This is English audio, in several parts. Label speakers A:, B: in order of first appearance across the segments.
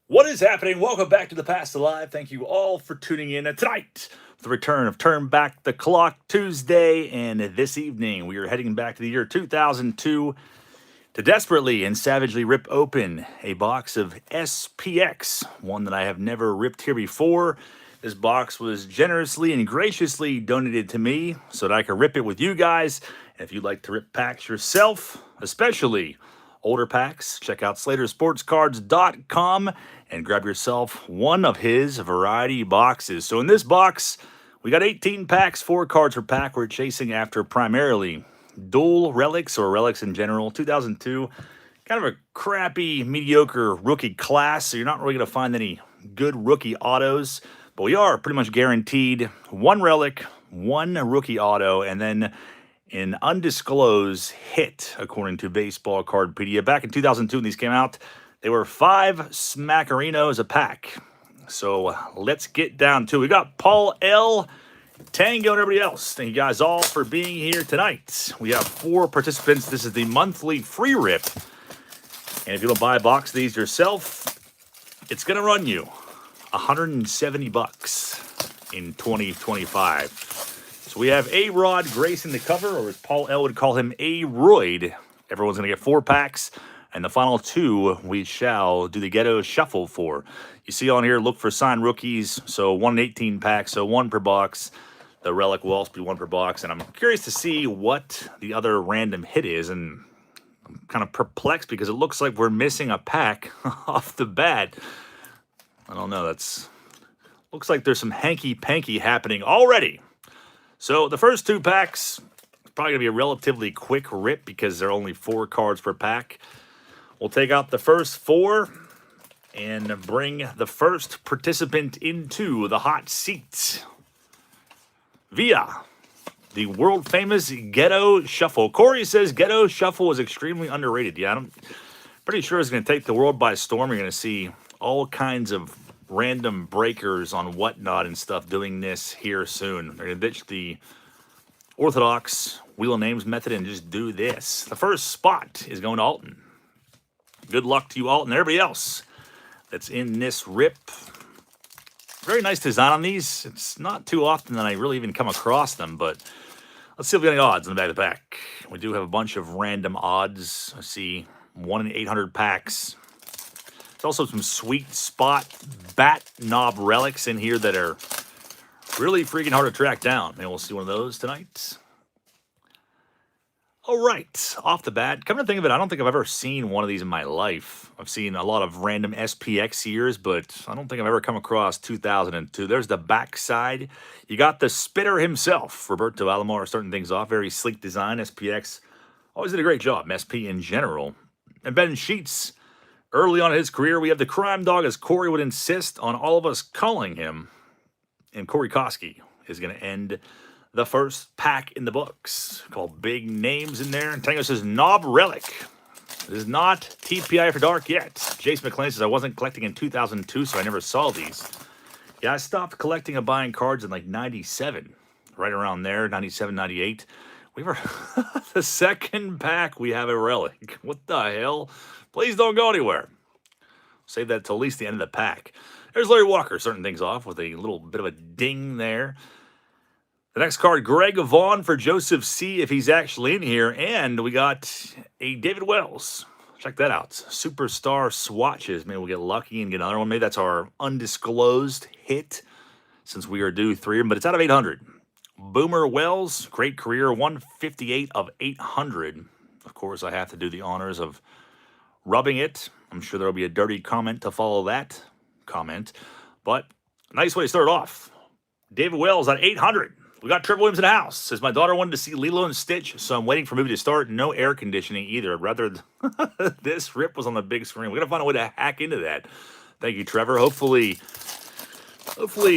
A: What is happening? Welcome back to the Past Alive. Thank you all for tuning in tonight. The return of Turn Back the Clock Tuesday, and this evening we are heading back to the year 2002 to desperately and savagely rip open a box of SPX, one that I have never ripped here before. This box was generously and graciously donated to me so that I could rip it with you guys. And if you'd like to rip packs yourself, especially older packs, check out SlaterSportsCards.com and grab yourself one of his variety boxes. So in this box, we got 18 packs, 4 cards per pack. We're chasing after primarily dual relics or relics in general. 2002, kind of a crappy, mediocre rookie class, so you're not really going to find any good rookie autos. But we are pretty much guaranteed one relic, one rookie auto, and then an undisclosed hit, according to Baseball Cardpedia. Back in 2002, when these came out, they were 5 Smackerinos a pack. So let's get down to it. We got Paul L., Tango, and everybody else. Thank you guys all for being here tonight. We have 4 participants. This is the monthly free rip. And if you don't buy a box of these yourself, it's going to run you $170 in 2025. So we have A-Rod gracing the cover, or as Paul L. would call him, A-Royd. Everyone's going to get 4 packs, and the final 2 we shall do the Ghetto Shuffle for. You see on here, look for signed rookies, so 1 in 18 packs, so 1 per box. The relic will also be 1 per box, and I'm curious to see what the other random hit is, and I'm kind of perplexed because it looks like we're missing a pack off the bat. I don't know, looks like there's some hanky-panky happening already. So the first 2 packs, probably going to be a relatively quick rip because there are only 4 cards per pack. We'll take out the first 4 and bring the first participant into the hot seat via the world-famous Ghetto Shuffle. Corey says Ghetto Shuffle is extremely underrated. Yeah, I'm pretty sure it's going to take the world by storm. You're going to see all kinds of random breakers on Whatnot and stuff doing this here soon. They're going to ditch the orthodox wheel of names method and just do this. The first spot is going to Alton. Good luck to you, Alton, and everybody else that's in this rip. Very nice design on these. It's not too often that I really even come across them, but let's see if we got any odds in the back of the pack. We do have a bunch of random odds. I see 1 in 800 packs. There's also some sweet spot bat knob relics in here that are really freaking hard to track down. Maybe we'll see one of those tonight. All right, off the bat, come to think of it, I don't think I've ever seen one of these in my life. I've seen a lot of random SPX years, but I don't think I've ever come across 2002. There's the backside. You got the spitter himself, Roberto Alomar, starting things off. Very sleek design. SPX always did a great job, SP in general. And Ben Sheets, early on in his career, we have the crime dog, as Corey would insist on all of us calling him. And Corey Koski is going to end the first pack in the books, called big names in there. And Tango says, Knob Relic. This is not TPIA for dark yet. Jace McClain says, I wasn't collecting in 2002, so I never saw these. Yeah, I stopped collecting and buying cards in like 97, right around there, 97, 98. We were the second pack, we have a relic. What the hell? Please don't go anywhere. Save that till at least the end of the pack. There's Larry Walker starting things off with a little bit of a ding there. The next card, Greg Vaughn for Joseph C., if he's actually in here. And we got a David Wells. Check that out. Superstar swatches. Maybe we'll get lucky and get another one. Maybe that's our undisclosed hit since we are due 3 of them. But it's out of 800. Boomer Wells, great career, 158 of 800. Of course, I have to do the honors of rubbing it. I'm sure there'll be a dirty comment to follow that comment. But nice way to start off. David Wells at 800. We got Trevor Williams in the house. Says, my daughter wanted to see Lilo and Stitch, so I'm waiting for a movie to start. No air conditioning either. Rather, this rip was on the big screen. We're going to find a way to hack into that. Thank you, Trevor. Hopefully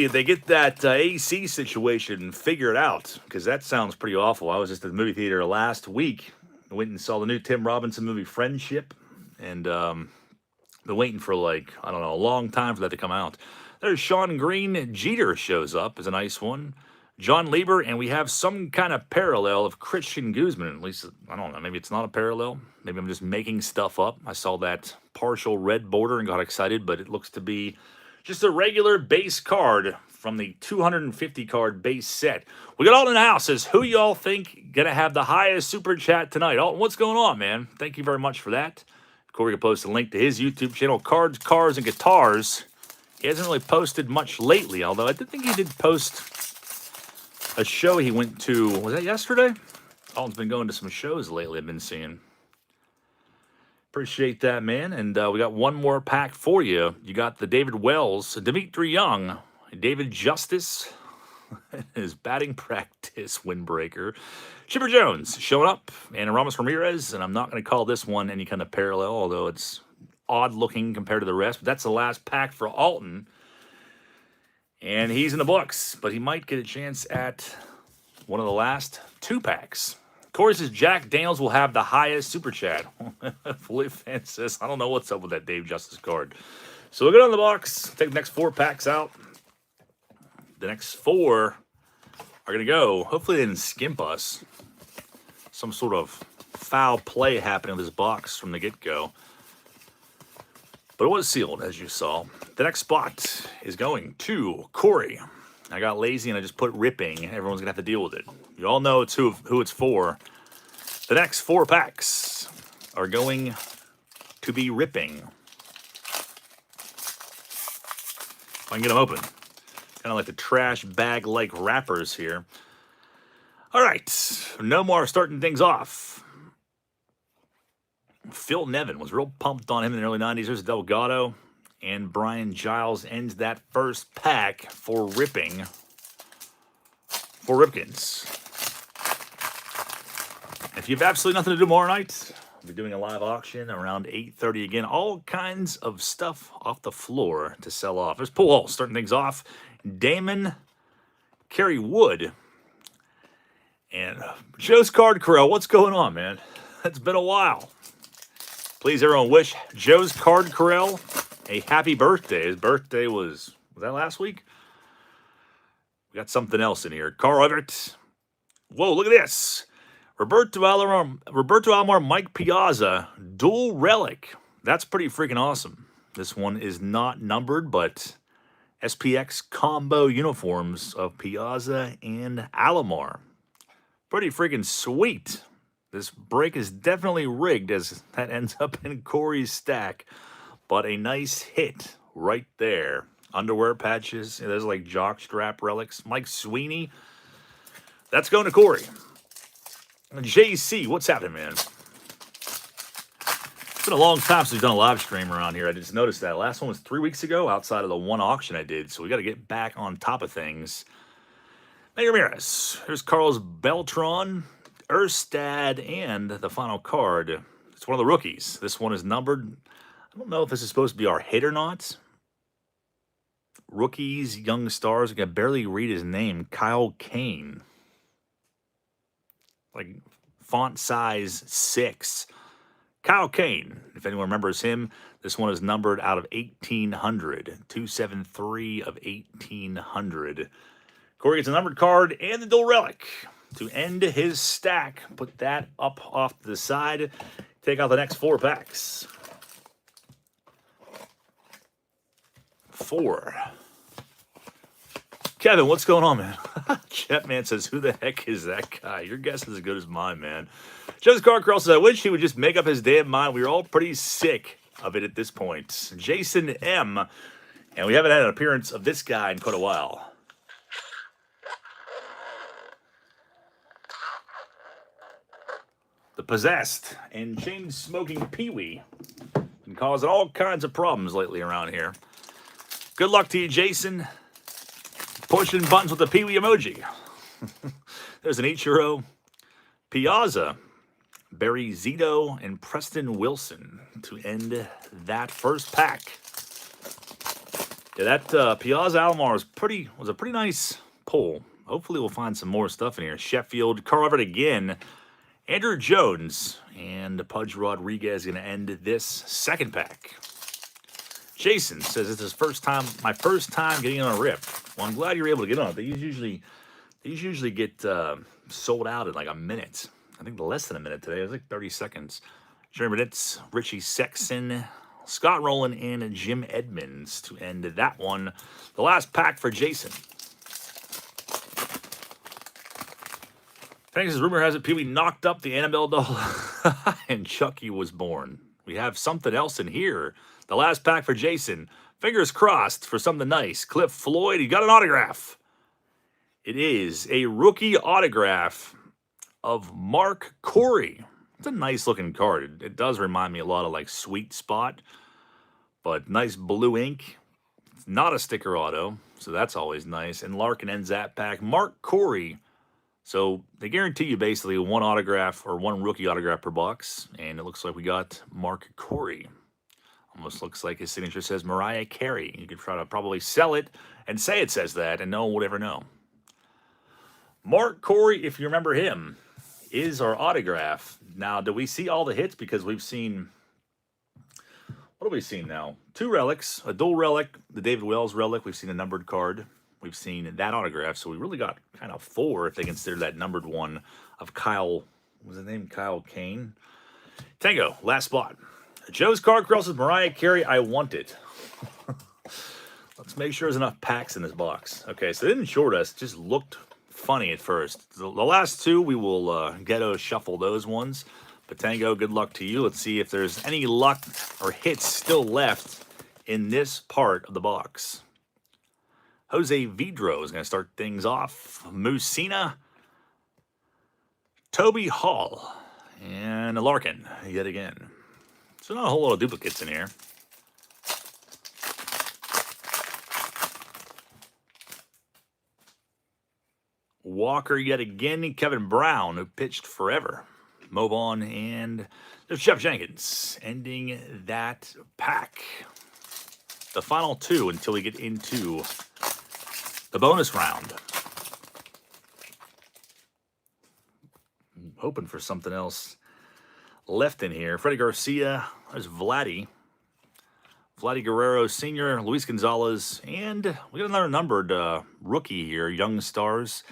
A: they get that AC situation figured out, because that sounds pretty awful. I was just at the movie theater last week. I went and saw the new Tim Robinson movie, Friendship, and been waiting for, like, I don't know, a long time for that to come out. There's Sean Green. Jeter shows up as a nice one. John Lieber, and we have some kind of parallel of Christian Guzman. At least, I don't know, maybe it's not a parallel. Maybe I'm just making stuff up. I saw that partial red border and got excited, but it looks to be just a regular base card from the 250 card base set. We got Alton in the house. Says, who y'all think gonna have the highest super chat tonight? Alton, what's going on, man? Thank you very much for that. Corey can post a link to his YouTube channel, Cards, Cars, and Guitars. He hasn't really posted much lately, although I did think he did post a show he went to. Was that yesterday? Alton's been going to some shows lately I've been seeing. Appreciate that, man. And we got one more pack for you. You got the David Wells, Dimitri Young, David Justice, his batting practice windbreaker. Chipper Jones showing up, and Ramos Ramirez. And I'm not going to call this one any kind of parallel, although it's odd looking compared to the rest. But that's the last pack for Alton. And he's in the books, but he might get a chance at one of the last 2 packs. Corey says Jack Daniels will have the highest super chat. Flip fan says, I don't know what's up with that Dave Justice card. So we'll get on the box, take the next 4 packs out. The next 4 are going to go. Hopefully they didn't skimp us. Some sort of foul play happening with this box from the get-go. But it was sealed, as you saw. The next spot is going to Corey. I got lazy and I just put ripping. Everyone's going to have to deal with it. You all know it's who it's for. The next 4 packs are going to be ripping. If I can get them open. Kind of like the trash bag-like wrappers here. All right. No more starting things off. Phil Nevin was real pumped on him in the early 90s. There's Delgado. And Brian Giles ends that first pack for ripping for Ripkins. If you have absolutely nothing to do tomorrow night, I'll be doing a live auction around 8:30 again. All kinds of stuff off the floor to sell off. There's Paul Hall starting things off. Damon Kerry Wood. And Joe's Card Corral. What's going on, man? It's been a while. Please, everyone, wish Joe's Card Corral a happy birthday. His birthday was that last week? We got something else in here. Carl Everett. Whoa, look at this. Roberto Alomar, Mike Piazza, dual relic. That's pretty freaking awesome. This one is not numbered, but SPX combo uniforms of Piazza and Alomar. Pretty freaking sweet. This break is definitely rigged as that ends up in Corey's stack. But a nice hit right there. Underwear patches. There's like jock strap relics. Mike Sweeney. That's going to Corey. JC, what's happening, man? It's been a long time since we've done a live stream around here. I just noticed that. Last one was 3 weeks ago outside of the one auction I did. So we got to get back on top of things. Manny Ramirez. Here's Carlos Beltran, Erstad, and the final card. It's one of the rookies. This one is numbered. I don't know if this is supposed to be our hit or not. Rookies, young stars. I can barely read his name. Kyle Kane. Like font size 6. Kyle Kane, if anyone remembers him, this one is numbered out of 1800. 273 of 1800. Corey gets a numbered card and the dual relic to end his stack. Put that up off to the side. Take out the next 4 packs. 4. Kevin, what's going on, man? Jetman says, who the heck is that guy? Your guess is as good as mine, man. Joseph Carcross says, I wish he would just make up his damn mind. We were all pretty sick of it at this point. Jason M. And we haven't had an appearance of this guy in quite a while. The Possessed and chain-smoking Pee-wee. Been causing all kinds of problems lately around here. Good luck to you, Jason. Pushing buttons with the Pee-wee emoji. There's an Ichiro, Piazza, Barry Zito, and Preston Wilson to end that first pack. Yeah, that Piazza Alomar was a pretty nice pull. Hopefully we'll find some more stuff in here. Sheffield, Carl Everett again, Andrew Jones, and Pudge Rodriguez going to end this second pack. Jason says it's his my first time getting on a rip. Well, I'm glad you're able to get on it. They usually These usually get sold out in like a minute. I think less than a minute today. It was like 30 seconds. Jeremy Benitz, Richie Sexton, Scott Rowland, and Jim Edmonds to end that one. The last pack for Jason. Thanks. Rumor has it Pee-wee knocked up the Annabelle doll and Chucky was born. We have something else in here. The last pack for Jason. Fingers crossed for something nice. Cliff Floyd, he got an autograph. It is a rookie autograph of Mark Corey. It's a nice looking card. It does remind me a lot of like Sweet Spot, but nice blue ink. It's not a sticker auto, so that's always nice. And Larkin ends that pack. Mark Corey. So they guarantee you basically one autograph or one rookie autograph per box. And it looks like we got Mark Corey. Almost looks like his signature says Mariah Carey. You could try to probably sell it and say it says that, and no one would ever know. Mark Corey, if you remember him, is our autograph. Now, do we see all the hits? Because we've seen, what have we seen now? 2 relics, a dual relic, the David Wells relic. We've seen a numbered card. We've seen that autograph. So we really got kind of 4 if they consider that numbered one of Kyle, what was his name? Kyle Kane. Tango, last spot. Joe's card crosses Mariah Carey. I want it. Let's make sure there's enough packs in this box. Okay, so they didn't short us. It just looked funny at first. The last 2, we will ghetto shuffle those ones. But Tango, good luck to you. Let's see if there's any luck or hits still left in this part of the box. Jose Vidro is going to start things off. Musina, Toby Hall, and Larkin yet again. So not a whole lot of duplicates in here. Walker yet again. Kevin Brown, who pitched forever. Move on, and there's Jeff Jenkins ending that pack. The final 2 until we get into the bonus round. I'm hoping for something else left in here. Freddie Garcia, there's Vladdy Guerrero Sr., Luis Gonzalez, and we got another numbered rookie here, Young Stars.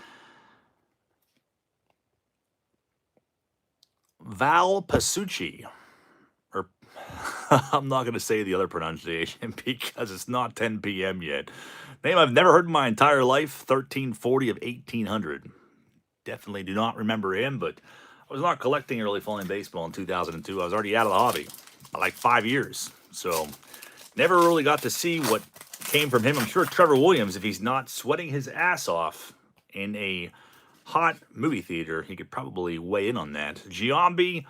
A: Val Pasucci, or I'm not going to say the other pronunciation because it's not 10 p.m. yet. Name I've never heard in my entire life, 1340 of 1800. Definitely do not remember him, but I was not collecting early falling baseball in 2002. I was already out of the hobby by like 5 years. So never really got to see what came from him. I'm sure Trevor Williams, if he's not sweating his ass off in a hot movie theater, he could probably weigh in on that. Giambi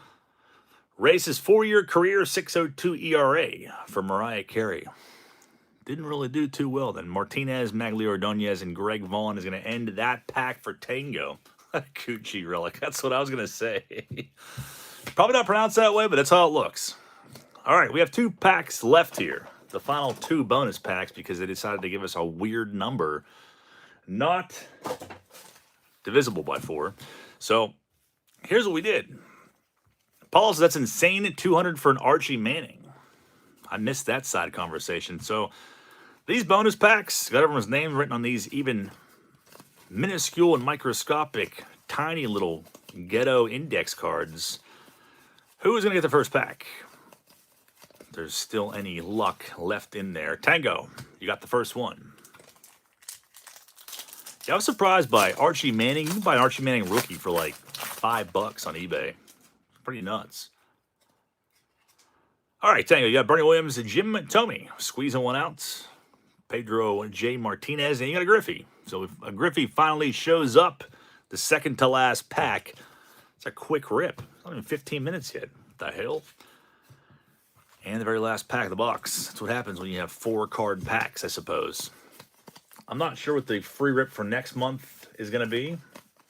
A: races 4-year career, 6.02 ERA for Mariah Carey. Didn't really do too well then. Martinez, Maglio Ordonez, and Greg Vaughn is going to end that pack for Tango. Coochie relic. That's what I was going to say. Probably not pronounced that way, but that's how it looks. All right, we have 2 packs left here. The final 2 bonus packs because they decided to give us a weird number. Not divisible by 4. So here's what we did. Paul says that's insane at 200 for an Archie Manning. I missed that side conversation. So these bonus packs got everyone's name written on these even minuscule and microscopic, tiny little ghetto index cards. Who is going to get the first pack? If there's still any luck left in there. Tango, you got the first one. Yeah, I was surprised by Archie Manning. You can buy an Archie Manning rookie for like $5 on eBay. Pretty nuts. All right, Tango, you got Bernie Williams and Jim Thome squeezing one out. Pedro J. Martinez, and you got a Griffey. So if a Griffey finally shows up, the second to last pack, it's a quick rip. It's not even 15 minutes yet. What the hell? And the very last pack of the box. That's what happens when you have 4 card packs, I suppose. I'm not sure what the free rip for next month is going to be.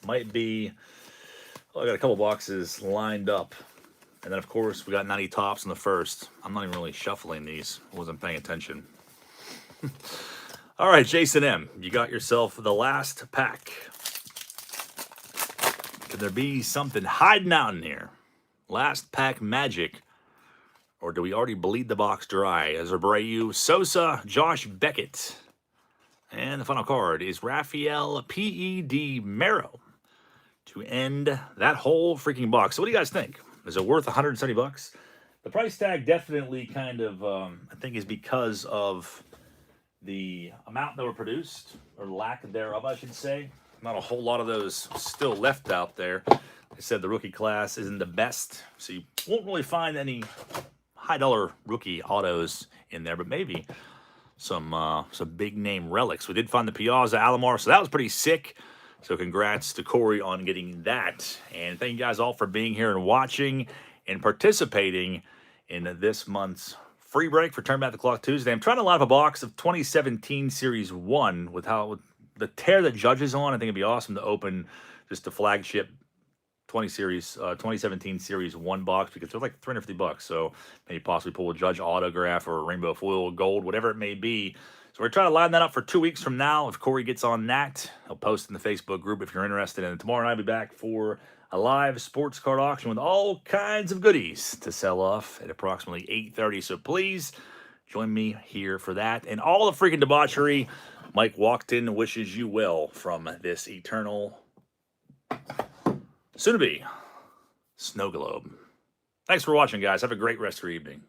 A: Might be, I got a couple boxes lined up. And then, of course, we got 90 tops in the first. I'm not even really shuffling these. I wasn't paying attention. All right, Jason M., you got yourself the last pack. Could there be something hiding out in here? Last pack magic. Or do we already bleed the box dry? As Abreu, Sosa, Josh Beckett, And the final card is Raphael P.E.D. Mero to end that whole freaking box. So what do you guys think? Is it worth 170 bucks? The price tag definitely kind of, I think, is because of the amount that were produced, or lack thereof, I should say. Not a whole lot of those still left out there. Like I said, the rookie class isn't the best, so you won't really find any high-dollar rookie autos in there, but maybe some big name relics. We did find the Piazza Alomar, so that was pretty sick. So congrats to Corey on getting that. And thank you guys all for being here and watching and participating in this month's free break for Turn Back the Clock Tuesday. I'm trying to line up a box of 2017 Series 1 with the tear that Judge is on. I think it'd be awesome to open just the flagship 2017 Series 1 box, because they're like 350 bucks. So maybe possibly pull a Judge autograph or a rainbow foil gold, whatever it may be. So we're trying to line that up for 2 weeks from now. If Corey gets on that, he'll post in the Facebook group if you're interested. And tomorrow night I'll be back for a live sports card auction with all kinds of goodies to sell off at approximately 8:30. So please join me here for that. And all the freaking debauchery, Mike Walkton wishes you well from this eternal, soon-to-be, snow globe. Thanks for watching, guys. Have a great rest of your evening.